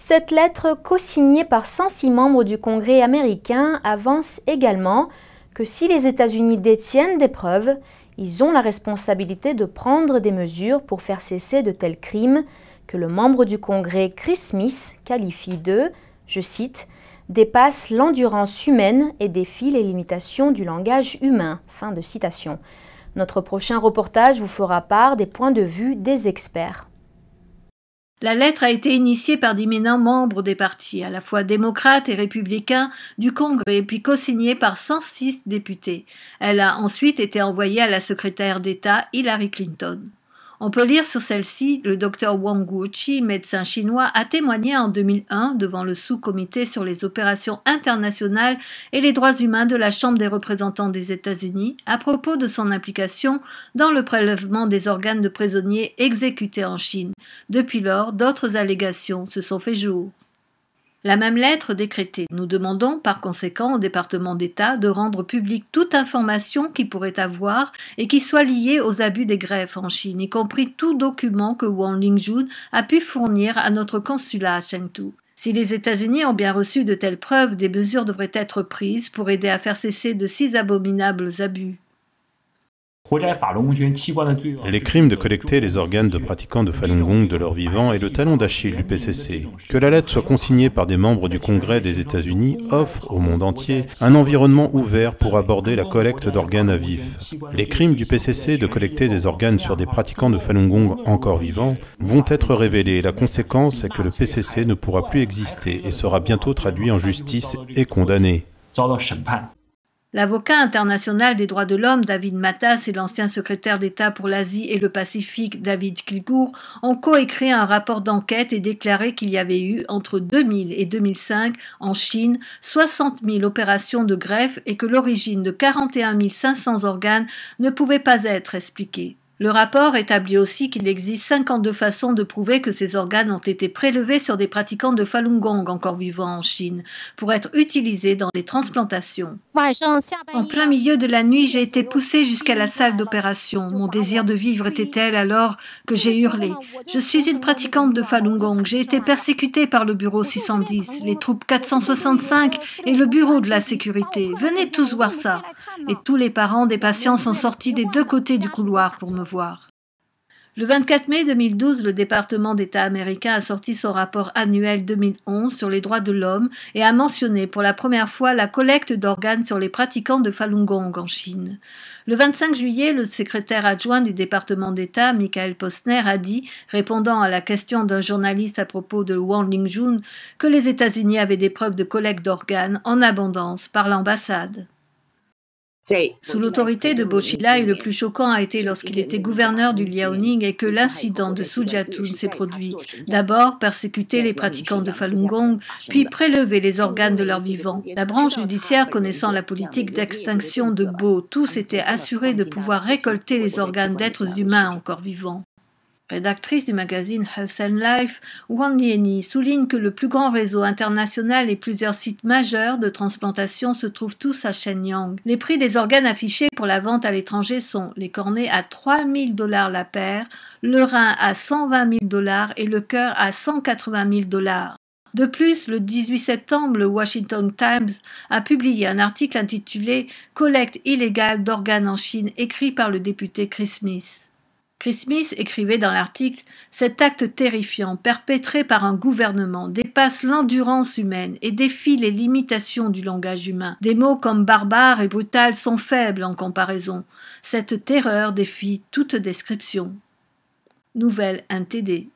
Cette lettre, co-signée par 106 membres du Congrès américain, avance également que si les États-Unis détiennent des preuves, ils ont la responsabilité de prendre des mesures pour faire cesser de tels crimes que le membre du Congrès Chris Smith qualifie de, je cite, « dépasse l'endurance humaine et défie les limitations du langage humain ». Fin de citation. Notre prochain reportage vous fera part des points de vue des experts. La lettre a été initiée par d'éminents membres des partis, à la fois démocrates et républicains, du Congrès, puis co-signée par 106 députés. Elle a ensuite été envoyée à la secrétaire d'État Hillary Clinton. On peut lire sur celle-ci, le Dr Wang Guoqi, médecin chinois, a témoigné en 2001 devant le sous-comité sur les opérations internationales et les droits humains de la Chambre des représentants des États-Unis à propos de son implication dans le prélèvement des organes de prisonniers exécutés en Chine. Depuis lors, d'autres allégations se sont fait jour. La même lettre décrétait. Nous demandons par conséquent au département d'État de rendre publique toute information qui pourrait avoir et qui soit liée aux abus des greffes en Chine, y compris tout document que Wang Lingjun a pu fournir à notre consulat à Chengdu. Si les États-Unis ont bien reçu de telles preuves, des mesures devraient être prises pour aider à faire cesser de si abominables abus. Les crimes de collecter les organes de pratiquants de Falun Gong de leur vivant est le talon d'Achille du PCC. Que la lettre soit consignée par des membres du Congrès des États-Unis offre au monde entier un environnement ouvert pour aborder la collecte d'organes à vif. Les crimes du PCC de collecter des organes sur des pratiquants de Falun Gong encore vivants vont être révélés. La conséquence est que le PCC ne pourra plus exister et sera bientôt traduit en justice et condamné. L'avocat international des droits de l'homme David Matas et l'ancien secrétaire d'État pour l'Asie et le Pacifique David Kilgour ont coécrit un rapport d'enquête et déclaré qu'il y avait eu, entre 2000 et 2005, en Chine, 60 000 opérations de greffe et que l'origine de 41 500 organes ne pouvait pas être expliquée. Le rapport établit aussi qu'il existe 52 façons de prouver que ces organes ont été prélevés sur des pratiquants de Falun Gong encore vivants en Chine pour être utilisés dans les transplantations. En plein milieu de la nuit, j'ai été poussée jusqu'à la salle d'opération. Mon désir de vivre était tel alors que j'ai hurlé. Je suis une pratiquante de Falun Gong. J'ai été persécutée par le bureau 610, les troupes 465 et le bureau de la sécurité. Venez tous voir ça. Et tous les parents des patients sont sortis des deux côtés du couloir pour me voir. Le 24 mai 2012, le département d'État américain a sorti son rapport annuel 2011 sur les droits de l'homme et a mentionné pour la première fois la collecte d'organes sur les pratiquants de Falun Gong en Chine. Le 25 juillet, le secrétaire adjoint du département d'État, Michael Posner, a dit, répondant à la question d'un journaliste à propos de Wang Lingjun, que les États-Unis avaient des preuves de collecte d'organes en abondance par l'ambassade. Sous l'autorité de Bo Xilai, le plus choquant a été lorsqu'il était gouverneur du Liaoning et que l'incident de Sujatun s'est produit. D'abord, persécuter les pratiquants de Falun Gong, puis prélever les organes de leurs vivants. La branche judiciaire, connaissant la politique d'extinction de Bo, tous étaient assurés de pouvoir récolter les organes d'êtres humains encore vivants. Rédactrice du magazine Health and Life, Wang Lieni souligne que le plus grand réseau international et plusieurs sites majeurs de transplantation se trouvent tous à Shenyang. Les prix des organes affichés pour la vente à l'étranger sont les cornées à 3 000 $ la paire, le rein à 120 000 $ et le cœur à 180 000 $. De plus, le 18 septembre, le Washington Times a publié un article intitulé « Collecte illégale d'organes en Chine » écrit par le député Chris Smith. Chris Smith écrivait dans l'article « Cet acte terrifiant, perpétré par un gouvernement, dépasse l'endurance humaine et défie les limitations du langage humain. Des mots comme barbare et brutal sont faibles en comparaison. Cette terreur défie toute description. » Nouvelle NTD.